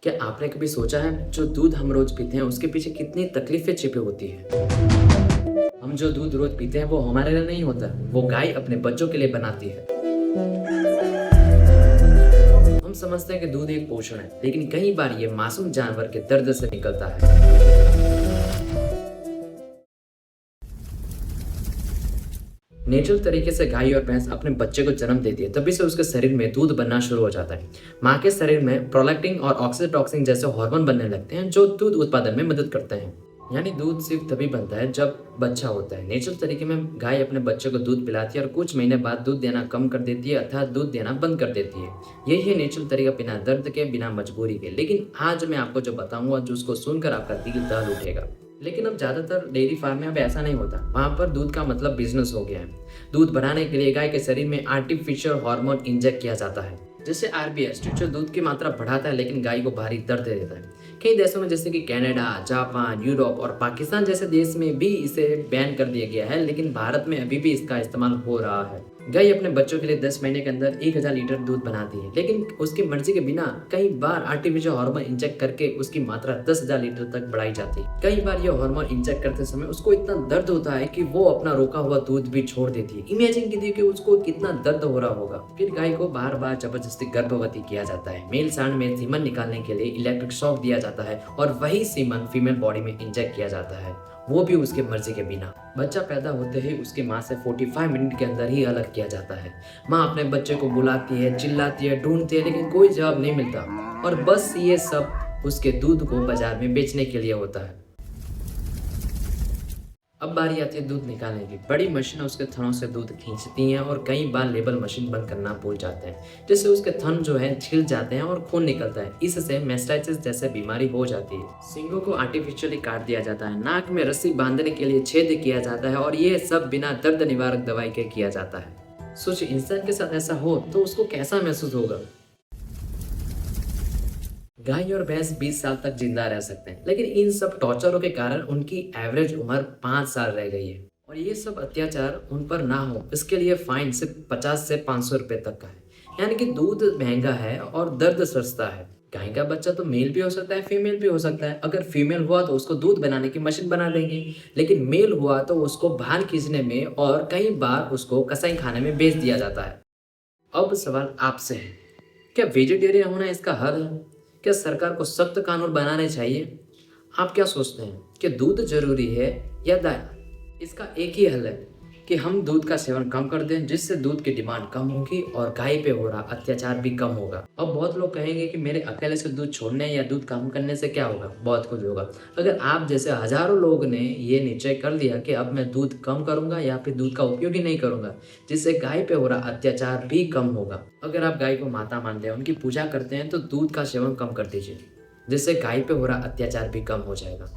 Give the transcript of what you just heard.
क्या आपने कभी सोचा है जो दूध हम रोज पीते हैं उसके पीछे कितनी तकलीफें छिपी होती है। हम जो दूध रोज पीते हैं वो हमारे लिए नहीं होता, वो गाय अपने बच्चों के लिए बनाती है। हम समझते हैं कि दूध एक पोषण है, लेकिन कई बार ये मासूम जानवर के दर्द से निकलता है। नेचुरल तरीके से गाय और भैंस अपने बच्चे को जन्म देती है, तभी से उसके शरीर में दूध बनना शुरू हो जाता है। माँ के शरीर में प्रोलैक्टिन और ऑक्सीटोसिन जैसे हार्मोन बनने लगते हैं जो दूध उत्पादन में मदद करते हैं। यानी दूध सिर्फ तभी बनता है जब बच्चा होता है। नेचुरल तरीके में गाय अपने बच्चे को दूध पिलाती है और कुछ महीने बाद दूध देना कम कर देती है, अर्थात दूध देना बंद कर देती है। यही है नेचुरल तरीका, बिना दर्द के, बिना मजबूरी के। लेकिन आज मैं आपको जो बताऊंगा, जो उसको सुनकर आपका दिल दहल उठेगा। लेकिन अब ज्यादातर डेयरी फार्म में अब ऐसा नहीं होता। वहां पर दूध का मतलब बिजनेस हो गया है। दूध बढ़ाने के लिए गाय के शरीर में आर्टिफिशियल हार्मोन इंजेक्ट किया जाता है, जैसे आरबीएस, जो दूध की मात्रा बढ़ाता है लेकिन गाय को भारी दर्द दे देता है। कई देशों में जैसे कि कनाडा, जापान, यूरोप और पाकिस्तान जैसे देश में भी इसे बैन कर दिया गया है, लेकिन भारत में अभी भी इसका इस्तेमाल हो रहा है। गाय अपने बच्चों के लिए 10 महीने के अंदर 1000 लीटर दूध बनाती है, लेकिन उसकी मर्जी के बिना कई बार आर्टिफिशियल हार्मोन इंजेक्ट करके उसकी मात्रा 10,000 लीटर तक बढ़ाई जाती है। कई बार यह हार्मोन इंजेक्ट करते समय उसको इतना दर्द होता है कि वो अपना रोका हुआ दूध भी छोड़ देती है। इमेजिन कीजिए कि उसको कितना दर्द हो रहा होगा। फिर गाय को बार बार जबरदस्ती गर्भवती किया जाता है। मेल सांड में सीमन निकालने के लिए इलेक्ट्रिक शॉक दिया जाता है और वही सीमन फीमेल बॉडी में इंजेक्ट किया जाता है, वो भी उसके मर्जी के बिना। बच्चा पैदा होते ही उसकी माँ से 45 मिनट के अंदर ही अलग किया जाता है। माँ अपने बच्चे को बुलाती है, चिल्लाती है, ढूंढती है, लेकिन कोई जवाब नहीं मिलता और बस ये सब उसके दूध को बाजार में बेचने के लिए होता है। अब बारी आती है दूध निकालने की। बड़ी मशीन उसके थनों से दूध खींचती हैं और कई बार लेबल मशीन बंद करना भूल जाते हैं, जिससे उसके थन जो है छिल जाते हैं और खून निकलता है। इससे मेस्टाइटिस जैसे बीमारी हो जाती है। सींगों को आर्टिफिशियली काट दिया जाता है, नाक में रस्सी बांधने के लिए छेद किया जाता है और ये सब बिना दर्द निवारक दवाई के किया जाता है। सोच, इंसान के साथ ऐसा हो तो उसको कैसा महसूस होगा। गाय और भैंस 20 साल तक जिंदा रह सकते हैं, लेकिन इन सब टॉर्चरों के कारण उनकी एवरेज उम्र 5 साल रह गई है। और ये सब अत्याचार उन पर ना हो, इसके लिए फाइन सिर्फ 50 से 500 रुपए तक का है। यानी कि दूध महंगा है और दर्द सस्ता है। गाय का बच्चा तो मेल भी हो सकता है, फीमेल भी हो सकता है। अगर फीमेल हुआ तो उसको दूध बनाने की मशीन बना देंगे, लेकिन मेल हुआ तो उसको भार खींचने में और कई बार उसको कसाई खाने में बेच दिया जाता है। अब सवाल आपसे है, क्या वेजिटेरियन होना इसका हल है? क्या सरकार को सख्त कानून बनाने चाहिए? आप क्या सोचते हैं कि दूध जरूरी है या दया? इसका एक ही हल है कि हम दूध का सेवन कम कर दें, जिससे दूध की डिमांड कम होगी और गाय पे हो रहा अत्याचार भी कम होगा। अब बहुत लोग कहेंगे कि मेरे अकेले से दूध छोड़ने या दूध कम करने से क्या होगा। बहुत कुछ होगा। अगर आप जैसे हजारों लोग ने ये निश्चय कर लिया कि अब मैं दूध कम करूंगा या फिर दूध का उपयोग ही नहीं करूंगा, जिससे गाय पे हो रहा अत्याचार भी कम होगा। अगर आप गाय को माता मानते हैं, उनकी पूजा करते हैं, तो दूध का सेवन कम कर दीजिए, जिससे गाय पे हो रहा अत्याचार भी कम हो जाएगा।